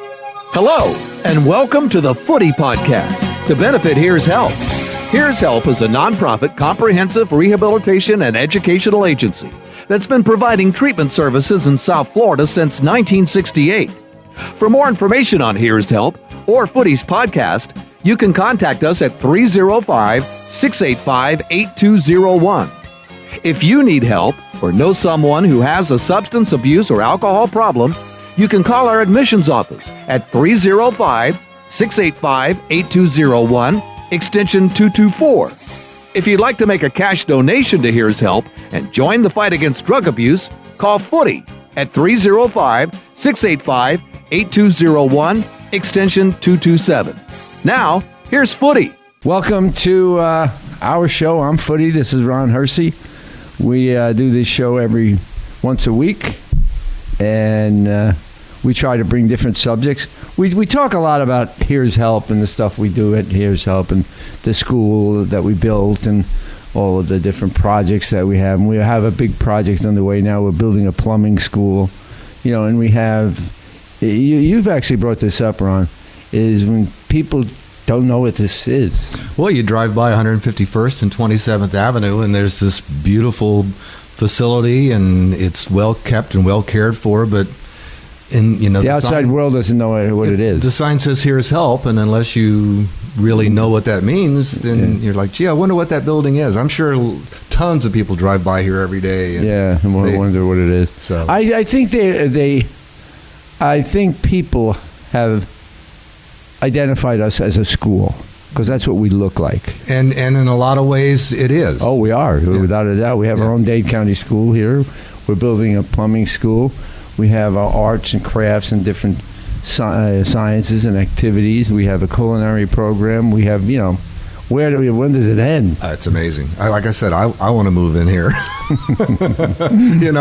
Hello, and welcome to the Footy Podcast. To benefit Here's Help. Here's Help is a nonprofit comprehensive rehabilitation and educational agency that's been providing treatment services in South Florida since 1968. For more information on Here's Help or Footy's podcast, you can contact us at 305-685-8201. If you need help or know someone who has a substance abuse or alcohol problem, you can call our admissions office at 305-685-8201, extension 224. If you'd like to make a cash donation to Here's Help and join the fight against drug abuse, call Footy at 305-685-8201, extension 227. Now, here's Footy. Welcome to our show. I'm Footy. This is Ron Hersey. We do this show every once a week, and we try to bring different subjects. We talk a lot about Here's Help and the stuff we do at Here's Help and the school that we built and all of the different projects that we have. And we have a big project underway now. We're building a plumbing school, and we have, you've actually brought this up, Ron, is when people don't know what this is. Well, you drive by 151st and 27th Avenue, and there's this beautiful facility, and it's well kept and well cared for, but the outside world doesn't know what it is. The sign says Here's Help, and unless you really know what that means, then you're like, gee, I wonder what that building is. I'm sure tons of people drive by here every day. And wonder what it is. So I think I think people have identified us as a school because that's what we look like. And in a lot of ways, it is. Oh, we are, without a doubt. We have our own Dade County school here. We're building a plumbing school. We have our arts and crafts and different sciences and activities. We have a culinary program. We have, when does it end? It's amazing. Like I said, I want to move in here.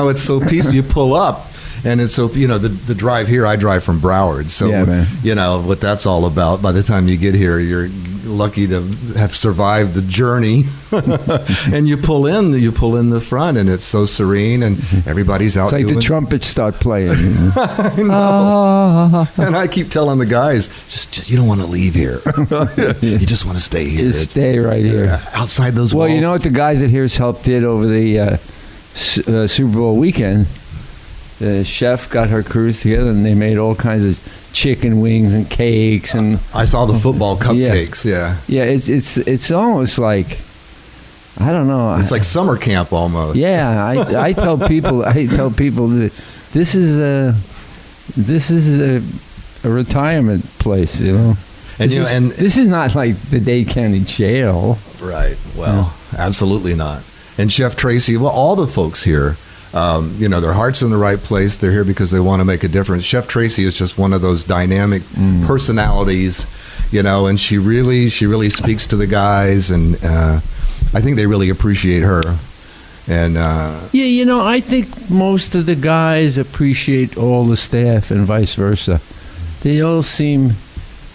It's so peaceful. You pull up, and it's so, the drive here, I drive from Broward. So, what that's all about. By the time you get here, you're lucky to have survived the journey. And you pull in the front, and it's so serene, and everybody's out. It's like the trumpets start playing. I know. And I keep telling the guys, just you don't want to leave here. You just want to stay here. Just stay right here. Outside those walls. Well, you know what the guys at Here's Help did over the Super Bowl weekend? The chef got her crews together, and they made all kinds of chicken wings and cakes, and I saw the football cupcakes. Yeah. It's almost like, I don't know. It's like summer camp almost. Yeah, I tell people that this is a retirement place, And this is not like the Dade County Jail. Right. Well, absolutely not. And Chef Tracy, all the folks here. Their heart's in the right place. They're here because they want to make a difference. Chef Tracy is just one of those dynamic personalities, and she really speaks to the guys, and I think they really appreciate her. And I think most of the guys appreciate all the staff and vice versa. They all seem,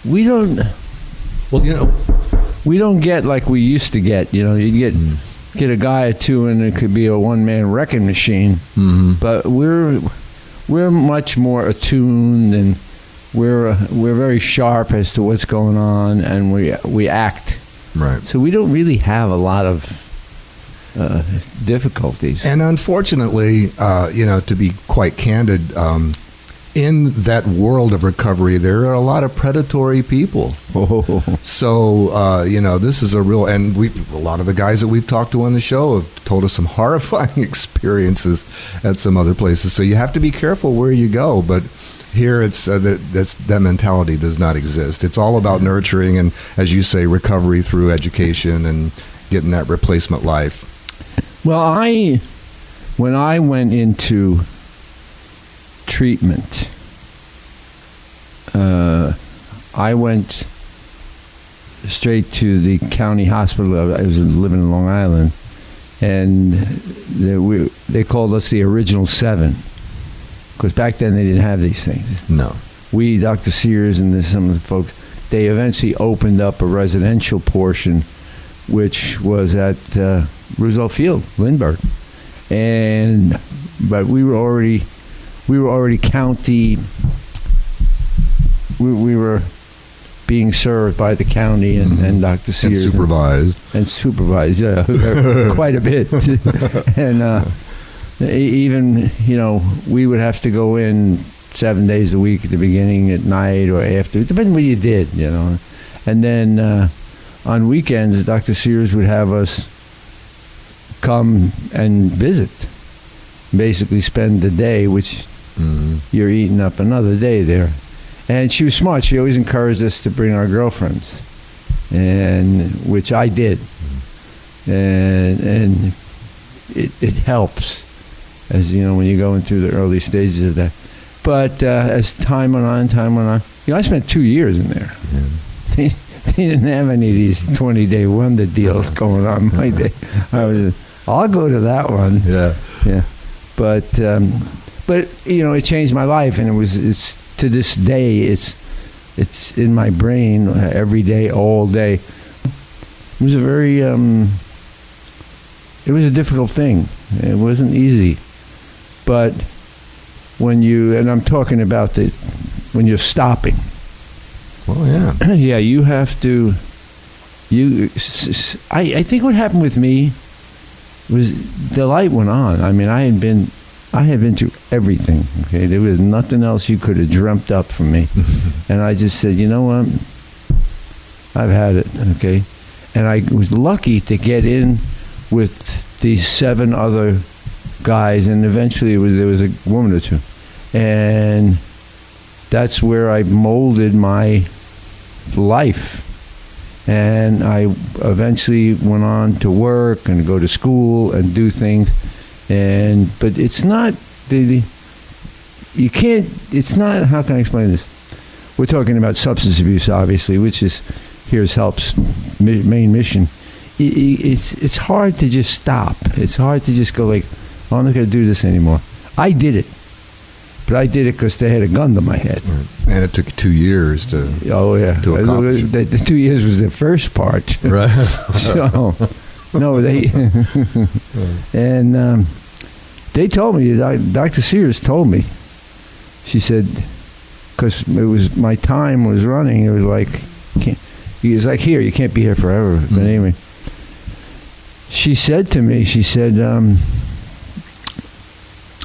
we don't get like we used to get. You get a guy or two, and it could be a one-man wrecking machine. Mm-hmm. But we're much more attuned, and we're very sharp as to what's going on, and we act. Right. So we don't really have a lot of difficulties. And unfortunately, to be quite candid, in that world of recovery, there are a lot of predatory people. Oh. So, this is a real, and a lot of the guys that we've talked to on the show have told us some horrifying experiences at some other places. So you have to be careful where you go. But here, it's that mentality does not exist. It's all about nurturing and, as you say, recovery through education and getting that replacement life. Well, when I went into treatment, I went straight to the county hospital. I was living in Long Island, and they called us the original 7, because back then they didn't have these things. No. We, Dr. Sears and some of the folks, they eventually opened up a residential portion, which was at Roosevelt Field, Lindbergh, but we were already county we were being served by the county and Dr. Sears. And supervised. Yeah, quite a bit. And even, we would have to go in 7 days a week at the beginning, at night, or after, depending what you did, And then on weekends, Dr. Sears would have us come and visit, basically spend the day, which you're eating up another day there. And she was smart. She always encouraged us to bring our girlfriends, and which I did. And it helps, as when you go into the early stages of that. But as time went on, I spent 2 years in there. Yeah. They didn't have any of these 20-day wonder deals going on my day. I'll go to that one. Yeah. But it changed my life, and it's to this day it's in my brain every day, all day. It was a very it was a difficult thing. It wasn't easy, but and I'm talking about when you're stopping. Well, yeah. Yeah, you have to. I think what happened with me was the light went on. I mean, I had been through everything. Okay, there was nothing else you could have dreamt up for me, and I just said, you know what, I've had it. Okay, and I was lucky to get in with these 7 other guys, and eventually there was a woman or two, and that's where I molded my life. And I eventually went on to work and go to school and do things, but it's not you can't. It's not. How can I explain this? We're talking about substance abuse, obviously, which is Here's Help's main mission. It's hard to just stop. It's hard to just go like, oh, I'm not going to do this anymore. I did it. But I did it because they had a gun to my head. Right. And it took 2 years to accomplish it. The 2 years was the first part. Right. So, no, they... And they told me, Dr. Sears told me, she said, because it was, my time was running, it was like, he was like, here, you can't be here forever. But anyway, she said to me,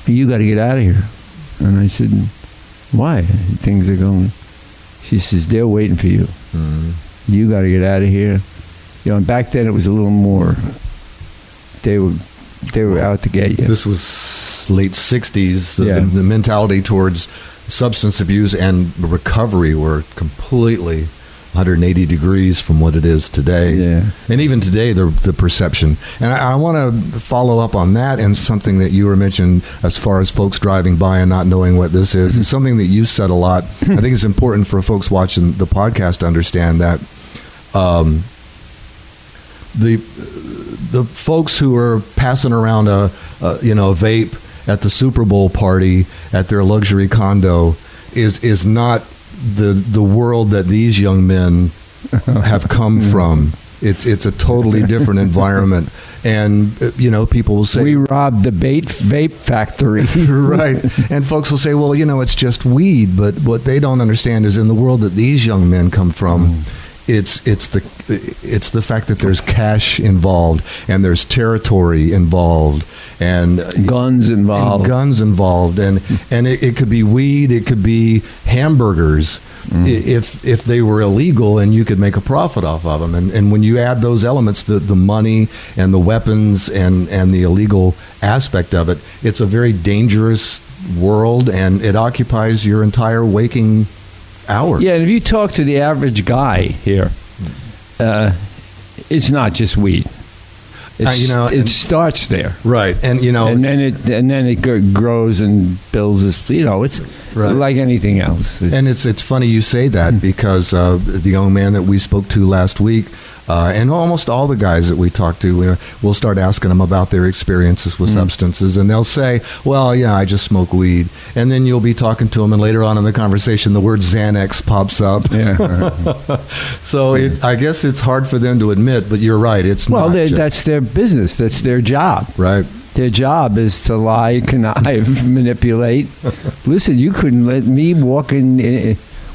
you got to get out of here. And I said, why? Things are going... She says, they're waiting for you. You got to get out of here. And back then it was a little more... They were out to get you. This was late 60s. The mentality towards substance abuse and recovery were completely 180 degrees from what it is today. Yeah. And even today, the perception. And I want to follow up on that and something that you were mentioning as far as folks driving by and not knowing what this is. It's something that you said a lot. I think it's important for folks watching the podcast to understand that the folks who are passing around a vape at the Super Bowl party at their luxury condo is not the world that these young men have come from. It's a totally different environment, and people will say, we robbed the vape factory. Right. And folks will say, well, it's just weed. But what they don't understand is in the world that these young men come from, it's the fact that there's cash involved and there's territory involved and guns involved, and it could be weed, it could be hamburgers if they were illegal and you could make a profit off of them, and when you add those elements, the money and the weapons and the illegal aspect of it, it's a very dangerous world, and it occupies your entire waking hours. Yeah, and if you talk to the average guy here, it's not just weed. It starts there, right? And and then it grows and builds. It's right. Like anything else. It's funny you say that because the young man that we spoke to last week, and almost all the guys that we talk to, we'll start asking them about their experiences with substances, and they'll say, well, yeah, I just smoke weed. And then you'll be talking to them, and later on in the conversation, the word Xanax pops up. Yeah. So I guess it's hard for them to admit, but you're right. That's their business. That's their job. Right. Their job is to lie, connive, manipulate. Listen, you couldn't let me walk in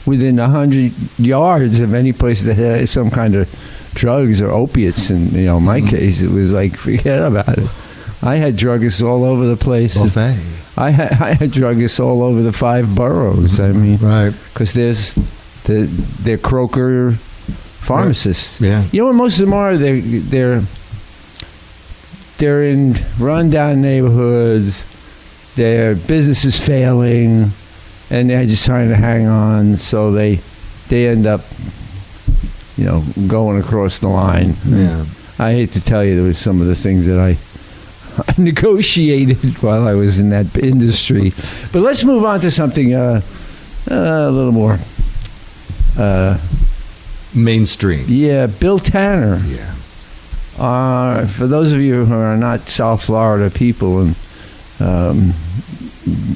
within 100 yards of any place that had some kind of drugs or opiates. And, in my case, it was like, forget about it. I had druggists all over the place. Buffet. I had druggists all over the 5 boroughs. I mean, right. Because they're Croker pharmacists. Right. Yeah. And most of them are. They're in rundown neighborhoods. Their business is failing, and they're just trying to hang on. So they end up, going across the line. Yeah. I hate to tell you, there was some of the things that I negotiated while I was in that industry. But let's move on to something a little more mainstream. Yeah, Bill Tanner. Yeah. For those of you who are not South Florida people, and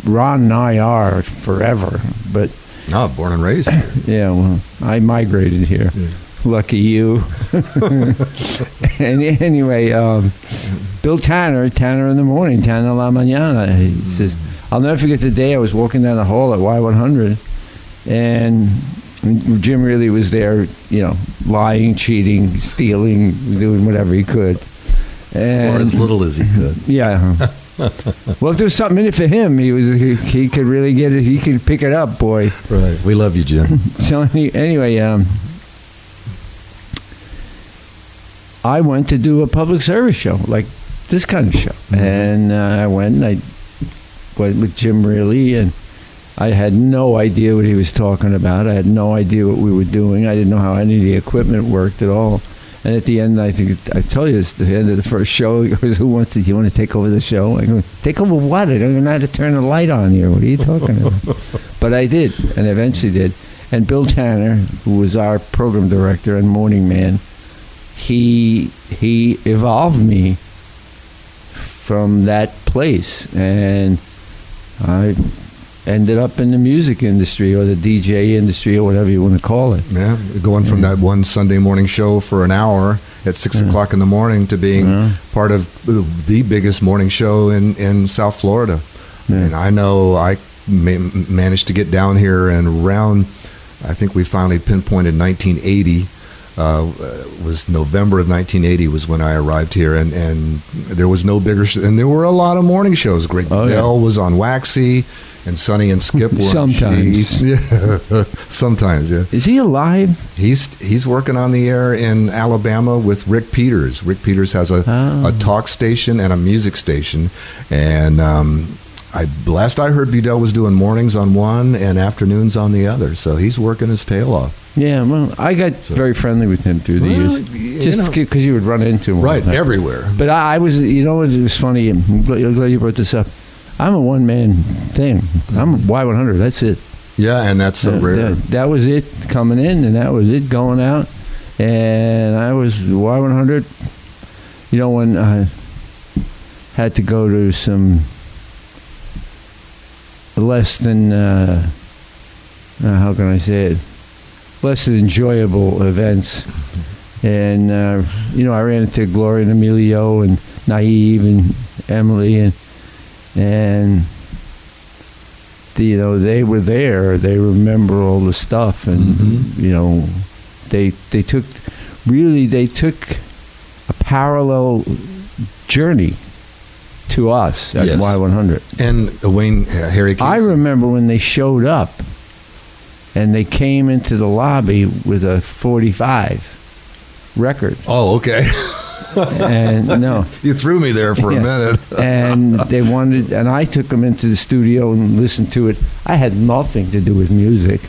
Ron and I are forever, but No, born and raised here. yeah, well, I migrated here. Yeah. Lucky you. And anyway, Bill Tanner in the morning, Tanner La Mañana, he says, I'll never forget the day I was walking down the hall at Y100, and Jim really was there, lying, cheating, stealing, doing whatever he could. And, or as little as he could. Yeah. Well, if there was something in it for him, he could really get it. He could pick it up, boy. Right. We love you, Jim. So anyway, I went to do a public service show, like this kind of show. Mm-hmm. And I went with Jim Reilly, and I had no idea what he was talking about. I had no idea what we were doing. I didn't know how any of the equipment worked at all. And at the end, I think I told you this, the end of the first show, he goes, do you want to take over the show? I go, take over what? I don't even know how to turn the light on here. What are you talking about? But I did, and eventually did. And Bill Tanner, who was our program director and morning man, he evolved me from that place. And I ended up in the music industry or the DJ industry or whatever you want to call it. Yeah, going from that one Sunday morning show for an hour at 6 o'clock in the morning to being part of the biggest morning show in South Florida. Yeah. And I know I managed to get down here, and around, I think we finally pinpointed 1980. Was November of 1980 was when I arrived here, and there was no bigger and there were a lot of morning shows. Greg Bell was on Waxy, and Sonny and Skip were sometimes. On sometimes, yeah. Is he alive? He's working on the air in Alabama with Rick Peters. Rick Peters has a talk station and a music station, and last I heard, Budell was doing mornings on one and afternoons on the other, so he's working his tail off. Yeah, well, I got very friendly with him through the years, just because you would run into him. Right, everywhere. But I was, it was funny, I'm glad you brought this up. I'm a one-man thing. I'm a Y100, that's it. Yeah, and that's so rare. That was it coming in, and that was it going out. And I was Y100, when I had to go to some less than, how can I say it? Less than enjoyable events. And, I ran into Gloria and Emilio and Naive and Emily, and they were there. They remember all the stuff, and, they took a parallel journey to us at Y100. And Harry Casey. I remember when they showed up, and they came into the lobby with a 45 record. Oh, okay. And no, you threw me there for a minute. And they wanted, and I took them into the studio and listened to it. I had nothing to do with music,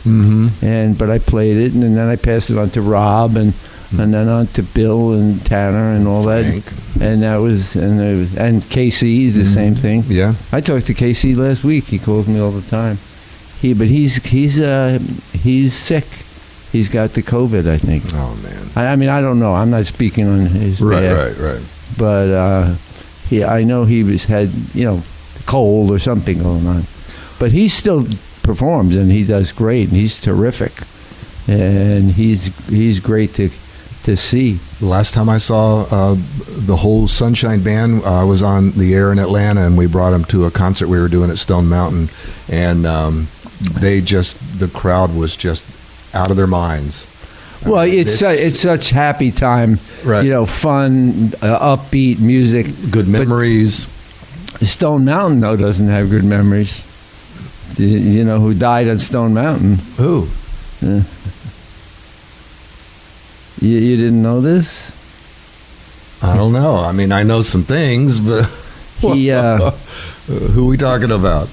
but I played it, and then I passed it on to Rob, and then on to Bill and Tanner and all Frank. that. And that was, and Casey, the same thing. Yeah, I talked to Casey last week. He calls me all the time. He's sick. He's got the COVID, I think. Oh man. I mean, I don't know. I'm not speaking on his behalf. Right. But I know he had cold or something going on. But he still performs, and he does great, and he's terrific, and he's great to see. The last time I saw the whole Sunshine Band, I was on the air in Atlanta, and we brought them to a concert we were doing at Stone Mountain, and the crowd was just out of their minds. Well, it's such happy time, Right. Fun, upbeat music. Good memories. Stone Mountain, though, doesn't have good memories. You know who died on Stone Mountain? Who? You didn't know this? I don't know. I mean, I know some things, but He, who are we talking about?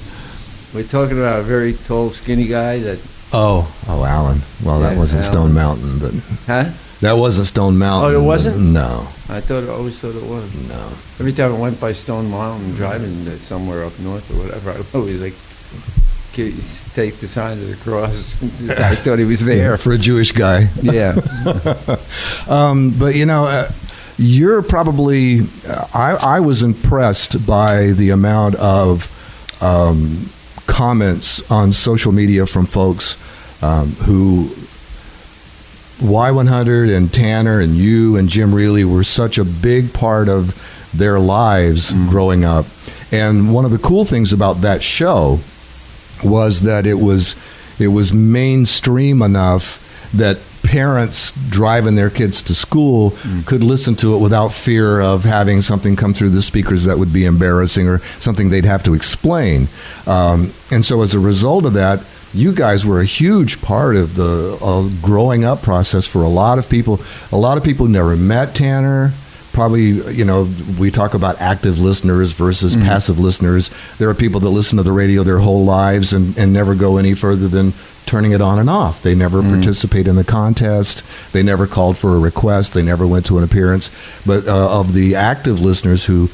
we're talking about a very tall, skinny guy that... Oh, Alan. Well, that Yeah, wasn't Alan. Stone Mountain, but Huh? that wasn't Stone Mountain. Oh, it wasn't? No, I always thought it was. no. Every time I went by Stone Mountain driving somewhere up north or whatever, I always take the sign of the cross. I thought he was there. For a Jewish guy. Yeah. But you're probably. I was impressed by the amount of comments on social media from folks who Y100 and Tanner and you and Jim Reilly were such a big part of their lives growing up. And one of the cool things about that show was that it was mainstream enough that parents driving their kids to school could listen to it without fear of having something come through the speakers that would be embarrassing or something they'd have to explain. And so as a result of that, you guys were a huge part of the growing up process for a lot of people. A lot of people never met Tanner. Probably, we talk about active listeners versus passive listeners. There are people that listen to the radio their whole lives and never go any further than turning it on and off. They never participate in the contest. They never called for a request. They never went to an appearance. But of the active listeners who,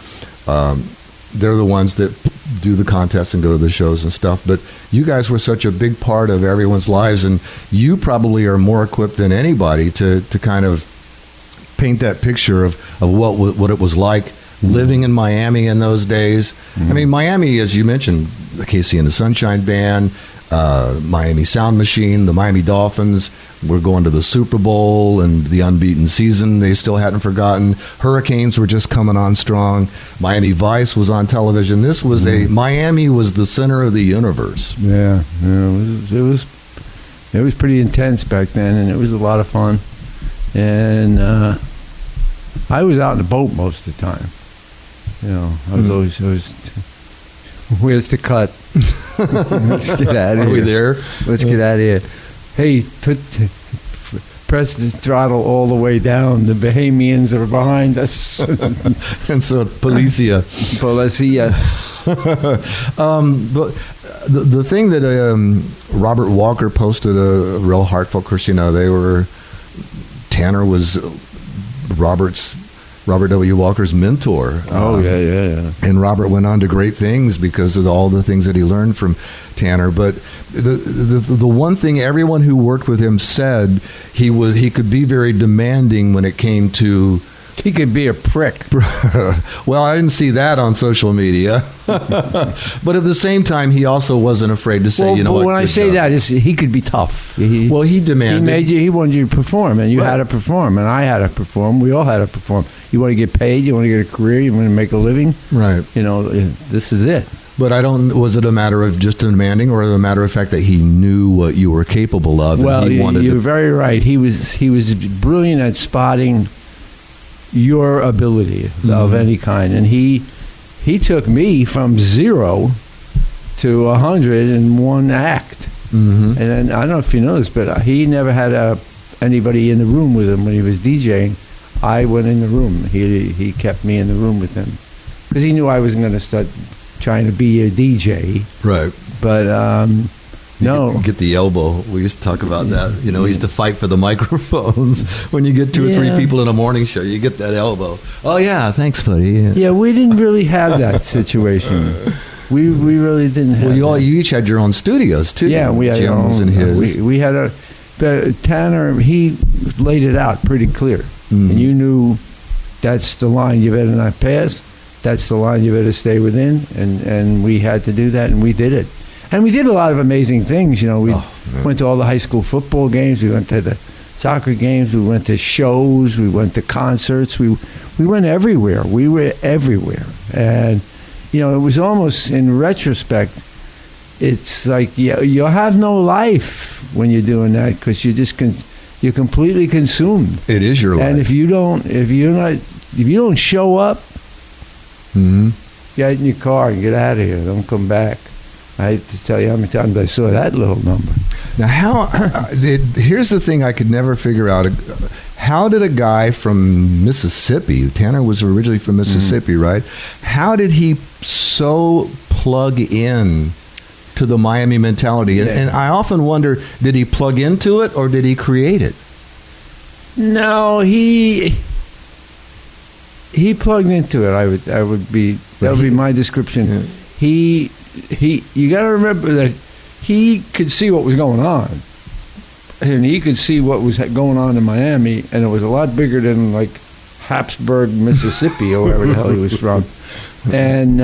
they're the ones that do the contests and go to the shows and stuff. But you guys were such a big part of everyone's lives, and you probably are more equipped than anybody to kind of paint that picture of what it was like living in Miami in those days. I mean, Miami, as you mentioned, the Casey and the Sunshine Band, Miami Sound Machine, the Miami Dolphins were going to the Super Bowl and the unbeaten season they still hadn't forgotten. Hurricanes were just coming on strong. Miami Vice was on television. This was Miami was the center of the universe. Yeah, it was pretty intense back then, and it was a lot of fun. And I was out in the boat most of the time. I was always where's the cut? Let's get out of here. Are we there? Let's get out of here. Hey, press the throttle all the way down. The Bahamians are behind us. And so Policia. But the thing that Robert Walker posted a real heartfelt, of course, Tanner was Robert W. Walker's mentor. Yeah. And Robert went on to great things because of all the things that he learned from Tanner. But the one thing everyone who worked with him said, he could be very demanding when it came to. He could be a prick. Well, I didn't see that on social media. But at the same time, he also wasn't afraid to say, what? When I say that, he could be tough. He demanded. He wanted you to perform, and you had to perform, and I had to perform. We all had to perform. You want to get paid, you want to get a career, you want to make a living. Right. This is it. But was it a matter of just demanding, or a matter of fact that he knew what you were capable of? Well, and you're very right. He was brilliant at spotting your ability of any kind, and he took me from 0 to 100 in one act. And then, I don't know if you know this, but he never had anybody in the room with him when he was DJing. I went in the room. He kept me in the room with him because he knew I wasn't going to start trying to be a DJ. Right. But no. Get the elbow. We used to talk about that. We used to fight for the microphones. When you get 2 or 3 people in a morning show, you get that elbow. Oh, yeah, thanks, buddy. Yeah, we didn't really have that situation. We really didn't have you each had your own studios, too. Yeah, we had Jim's and his. We had Tanner, he laid it out pretty clear. And you knew that's the line you better not pass. That's the line you better stay within. And we had to do that, and we did it. And we did a lot of amazing things. We went to all the high school football games. We went to the soccer games. We went to shows. We went to concerts. We went everywhere. We were everywhere. And, it was almost, in retrospect, it's like you'll have no life when you're doing that because you're completely consumed. It is your life. And if you don't show up, get in your car and get out of here. Don't come back. I hate to tell you how many times I saw that little number. Now, here's the thing I could never figure out. How did a guy from Mississippi, Tanner was originally from Mississippi, right? How did he so plug in to the Miami mentality? Yeah. And I often wonder, did he plug into it or did he create it? No, he plugged into it. That would be my description. Yeah. He you got to remember that he could see what was going on, and he could see what was going on in Miami, and it was a lot bigger than like Habsburg, Mississippi, or wherever the hell he was from, and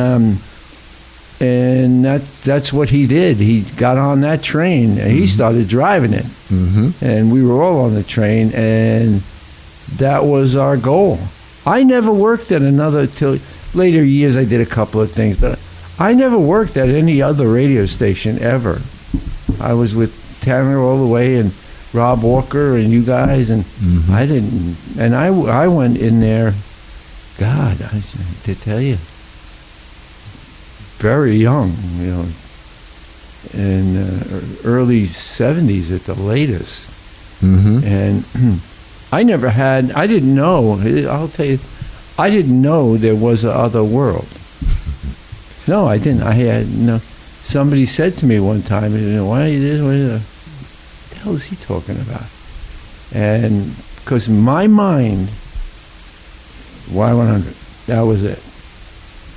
that's what he did. He got on that train and he started driving it, and we were all on the train, and that was our goal. I never worked at another till later years. I did a couple of things, but I never worked at any other radio station ever. I was with Tanner all the way and Rob Walker and you guys, and I didn't. And I went in there, God, I to tell you, very young, in early 70s at the latest. And I didn't know, I'll tell you, I didn't know there was a other world. No, I didn't. I had no. Somebody said to me one time, why are you this? What the hell is he talking about? And because my mind, Y100, that was it.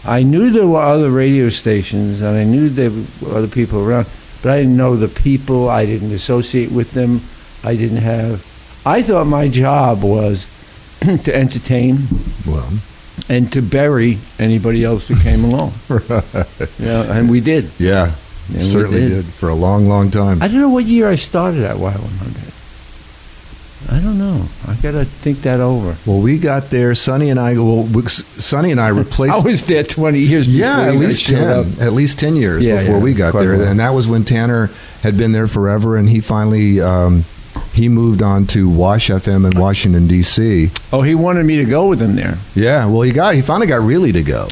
I knew there were other radio stations, and I knew there were other people around, but I didn't know the people. I didn't associate with them. I thought my job was to entertain. Well, and to bury anybody else who came along. And we did. Yeah, certainly did for a long, long time. I don't know what year I started at Y100. I don't know. I got to think that over. Well, we got there. Sonny and I replaced. I was there 20 years before. Yeah, at least 10. At least 10 years before we got there, and that was when Tanner had been there forever, and he finally. He moved on to Wash FM in Washington, D.C. Oh, he wanted me to go with him there. Yeah, well, he finally got really to go,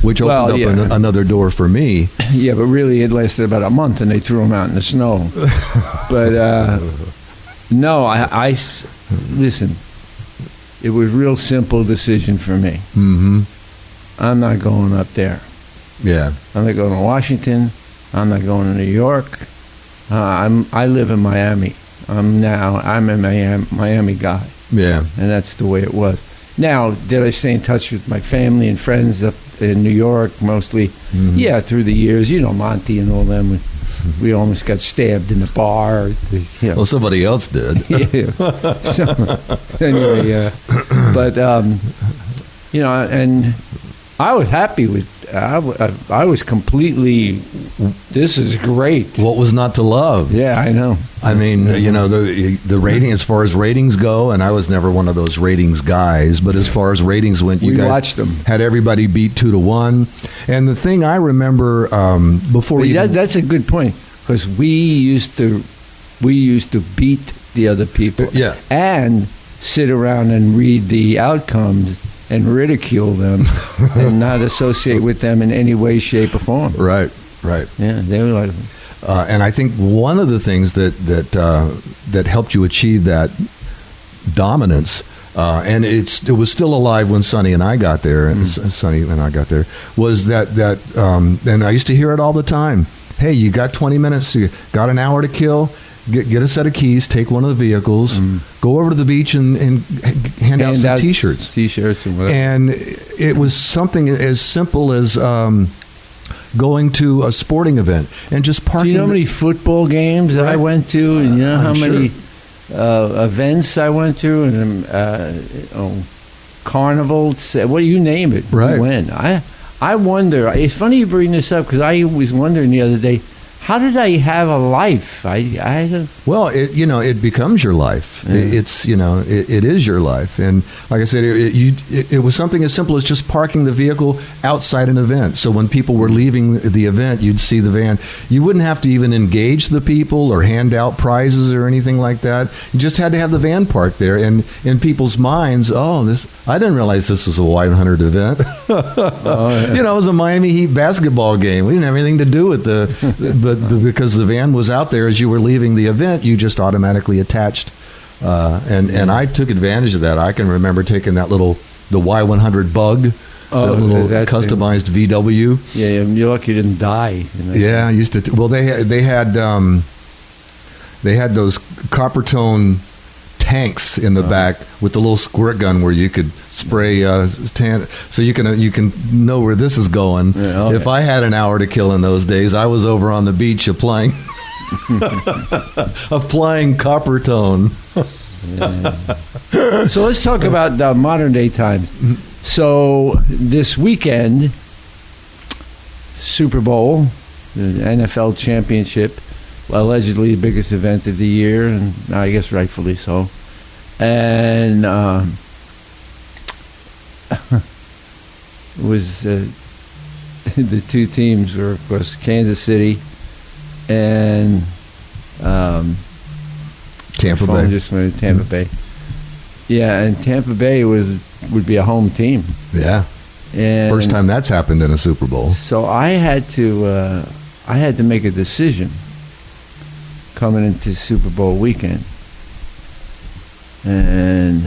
which opened up another door for me. Yeah, but really it lasted about a month, and they threw him out in the snow. But, no, I listen, it was a real simple decision for me. I'm not going up there. Yeah. I'm not going to Washington. I'm not going to New York. I live in Miami. I'm a Miami guy. Yeah. And that's the way it was. Now, did I stay in touch with my family and friends up in New York mostly? Yeah, through the years. Monty and all them. We almost got stabbed in the bar. Well, somebody else did. Yeah. Anyway, but, and I was happy with I was completely, this is great. What was not to love? Yeah, I know. I mean, the rating, as far as ratings go, and I was never one of those ratings guys, but as far as ratings went, you guys watched them. Had everybody beat 2-1. And the thing I remember before that's a good point, because we used to beat the other people, and sit around and read the outcomes and ridicule them and not associate with them in any way, shape, or form. Right. Yeah, they were like. And I think one of the things that helped you achieve that dominance, and it was still alive when Sonny and I got there, was that and I used to hear it all the time. Hey, you got 20 minutes, you got an hour to kill. Get a set of keys, take one of the vehicles, go over to the beach and hand out some T-shirts. T-shirts and whatever. And it was something as simple as going to a sporting event and just parking. Do you know how many football games I went to, and you know how many events I went to, and carnivals, what do you name it? Right. When I wonder. It's funny you bring this up, because I was wondering the other day, how did I have a life? I don't. Well, it becomes your life. It's it is your life, and like I said, it was something as simple as just parking the vehicle outside an event. So when people were leaving the event, you'd see the van. You wouldn't have to even engage the people or hand out prizes or anything like that. You just had to have the van parked there, and in people's minds, I didn't realize this was a Y100 event. It was a Miami Heat basketball game. We didn't have anything to do with but because the van was out there as you were leaving the event, you just automatically attached. And I took advantage of that. I can remember taking the Y100 Bug, that little customized thing. VW. Yeah, you're lucky you didn't die. Yeah, I used to. Well, they had those copper tone tanks in the back with the little squirt gun where you could spray so you can know where this is going. If I had an hour to kill in those days, I was over on the beach applying copper tone. So let's talk about modern day times. So this weekend, Super Bowl, the NFL championship, allegedly the biggest event of the year, and I guess rightfully so. And was the two teams were, of course, Kansas City and Tampa Bay. Tampa Bay. Yeah, and Tampa Bay would be a home team. Yeah. And first time that's happened in a Super Bowl. So I had to make a decision coming into Super Bowl weekend, and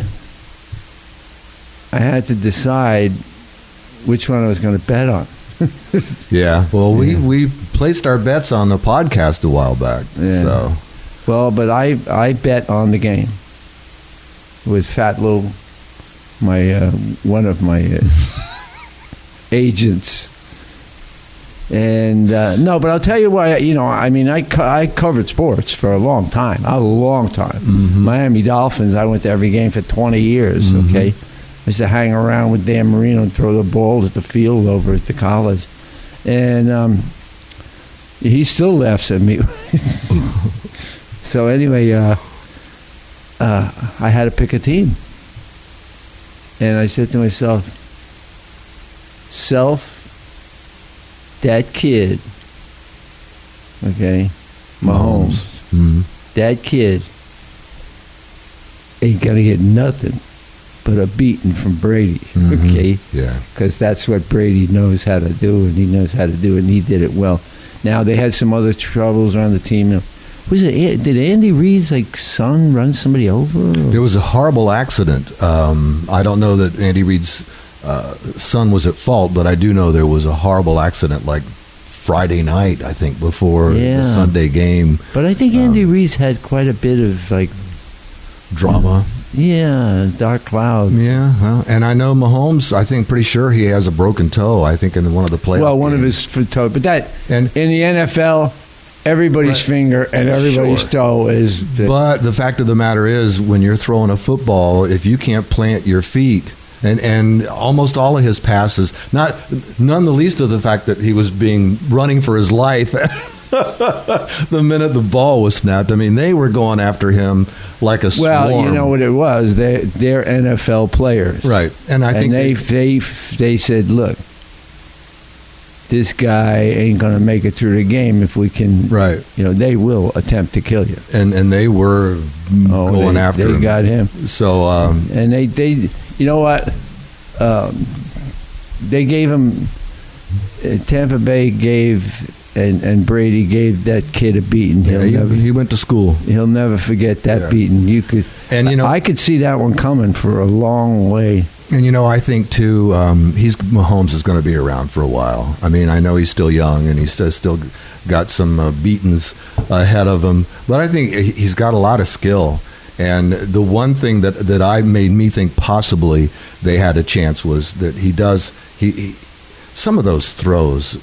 I had to decide which one I was going to bet on. Yeah, well, we placed our bets on the podcast a while back. Yeah. So, well, but I bet on the game with Fat Lou, one of my agents. And no, but I'll tell you why. I covered sports for a long time. Mm-hmm. Miami Dolphins. I went to every game for 20 years. Mm-hmm. Okay, I used to hang around with Dan Marino and throw the balls at the field over at the college, and he still laughs at me. So anyway, I had to pick a team, and I said to myself, that kid, okay, Mahomes, mm-hmm. that kid ain't gonna get nothing but a beating from Brady, mm-hmm. okay? Yeah. Because that's what Brady knows how to do, and he knows how to do it, and he did it well. Now, they had some other troubles around the team. Did Andy Reid's son run somebody over? There was a horrible accident. I don't know that Andy Reid's son was at fault, but I do know there was a horrible accident Friday night, I think, before the Sunday game. But I think Andy Reid's had quite a bit of drama. Yeah, dark clouds. Yeah, well, and I know Mahomes, I think pretty sure he has a broken toe, I think, in one of the playoffs. Well, one of his toe. But in the NFL, everybody's finger and everybody's toe is... But the fact of the matter is, when you're throwing a football, if you can't plant your feet... And almost all of his passes, none the least of the fact that he was running for his life the minute the ball was snapped. I mean, they were going after him like a swarm. Well, you know what it was? They're NFL players, right? And I think they said, "Look, this guy ain't going to make it through the game if we can." Right. They will attempt to kill you. And they were going after him. They got him. So and they. You know what? They gave him. Tampa Bay gave and Brady gave that kid a beating. He went to school. He'll never forget that beating. I could see that one coming for a long way. And I think too, Mahomes is going to be around for a while. I mean, I know he's still young and he's still got some beatings ahead of him, but I think he's got a lot of skill. And the one thing that I made me think possibly they had a chance was that he some of those throws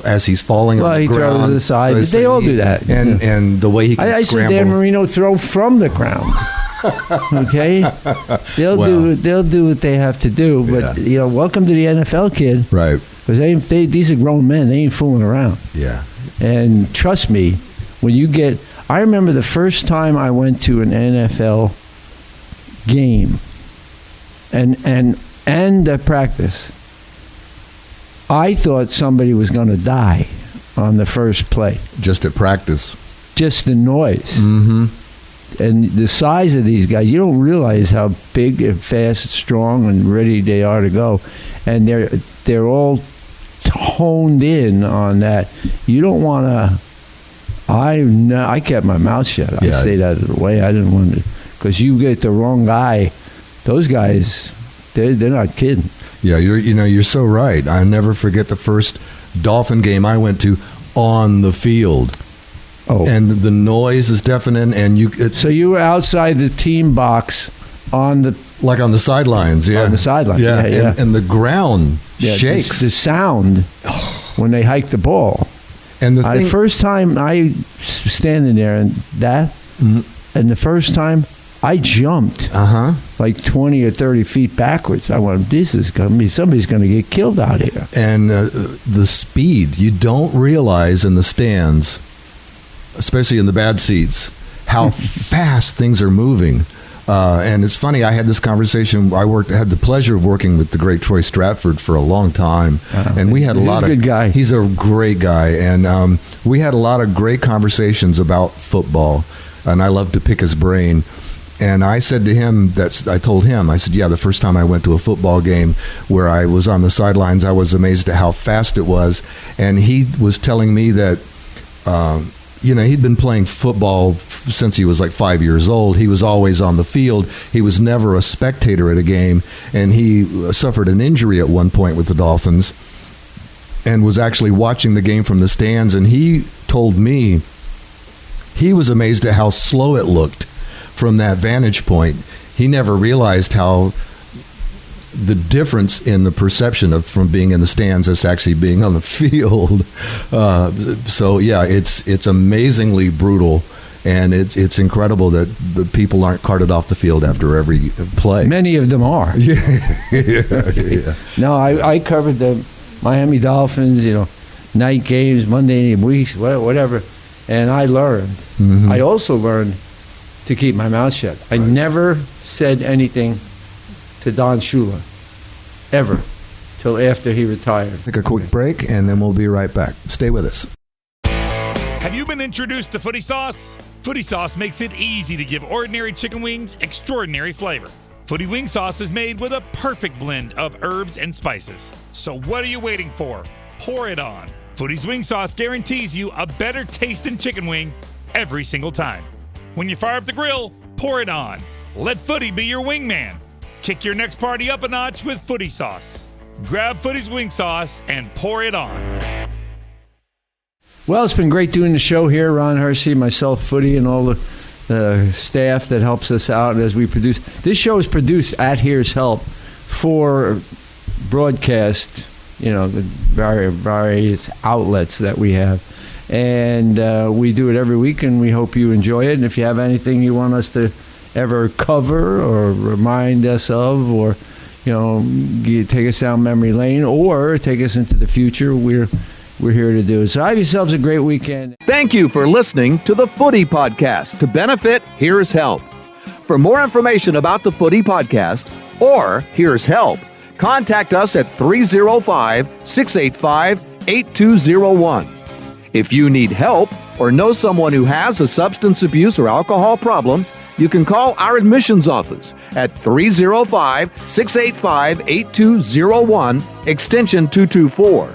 as he's falling on the ground. Well, he throws to the side. They all do that. And the way he can scramble. I said Dan Marino throw from the ground. Okay? They'll do what they have to do. But, welcome to the NFL, kid. Right. Because these are grown men. They ain't fooling around. Yeah. And trust me, when you get, I remember the first time I went to an NFL game and a practice, I thought somebody was going to die on the first play. Just at practice. Just the noise. Mm-hmm. And the size of these guys, you don't realize how big and fast, strong, and ready they are to go. And they're all honed in on that. You don't want to. I kept my mouth shut. I stayed out of the way. I didn't want to, because you get the wrong guy. Those guys, they're not kidding. Yeah, you're so right. I never forget the first Dolphin game I went to on the field. Oh. And the noise is deafening, and so you were outside the team box on the sidelines, yeah. On the sideline, yeah. And the ground shakes. The sound when they hike the ball. And the first time I standing there and the first time I jumped like 20 or 30 feet backwards. I went, this is going to be, somebody's going to get killed out here. And the speed, you don't realize in the stands, especially in the bad seats, how fast things are moving. And it's funny, I had this conversation. I had the pleasure of working with the great Troy Stratford for a long time, and we had a lot of. He's a good guy. He's a great guy, and we had a lot of great conversations about football. And I love to pick his brain. And I said to him, I told him, I said, yeah, the first time I went to a football game where I was on the sidelines, I was amazed at how fast it was. And he was telling me that. He'd been playing football since he was like 5 years old. He was always on the field. He was never a spectator at a game. And he suffered an injury at one point with the Dolphins and was actually watching the game from the stands. And he told me he was amazed at how slow it looked from that vantage point. He never realized how the difference in the perception of from being in the stands as actually being on the field. So yeah, it's amazingly brutal, and it's incredible that the people aren't carted off the field after every play. Many of them are. Yeah. No, I covered the Miami Dolphins, night games, Monday weeks, whatever, and I learned. Mm-hmm. I also learned to keep my mouth shut. I never said anything to Don Shula, ever, till after he retired. Take a quick break, and then we'll be right back. Stay with us. Have you been introduced to Footy Sauce? Footy Sauce makes it easy to give ordinary chicken wings extraordinary flavor. Footy Wing Sauce is made with a perfect blend of herbs and spices. So what are you waiting for? Pour it on. Footy's Wing Sauce guarantees you a better tasting chicken wing every single time. When you fire up the grill, pour it on. Let Footy be your wingman. Kick your next party up a notch with Footy Sauce. Grab Footy's Wing Sauce and pour it on. Well, it's been great doing the show here. Ron Hersey, myself, Footy, and all the staff that helps us out as we produce. This show is produced at Here's Help for broadcast, the various outlets that we have. And we do it every week, and we hope you enjoy it. And if you have anything you want us to ever cover or remind us of, or take us down memory lane or take us into the future, we're here to do it. So have yourselves a great weekend. Thank you for listening to the Footy Podcast. To benefit, here's help. For more information about the Footy Podcast or Here's Help, contact us at 305-685-8201. If you need help or know someone who has a substance abuse or alcohol problem, you can call our admissions office at 305-685-8201, extension 224.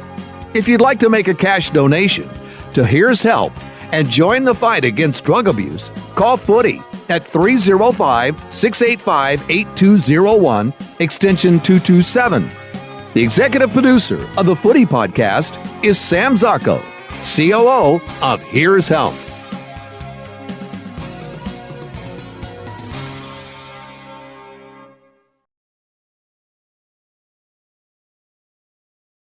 If you'd like to make a cash donation to Here's Help and join the fight against drug abuse, call Footy at 305-685-8201, extension 227. The executive producer of the Footy Podcast is Sam Zacco, COO of Here's Help.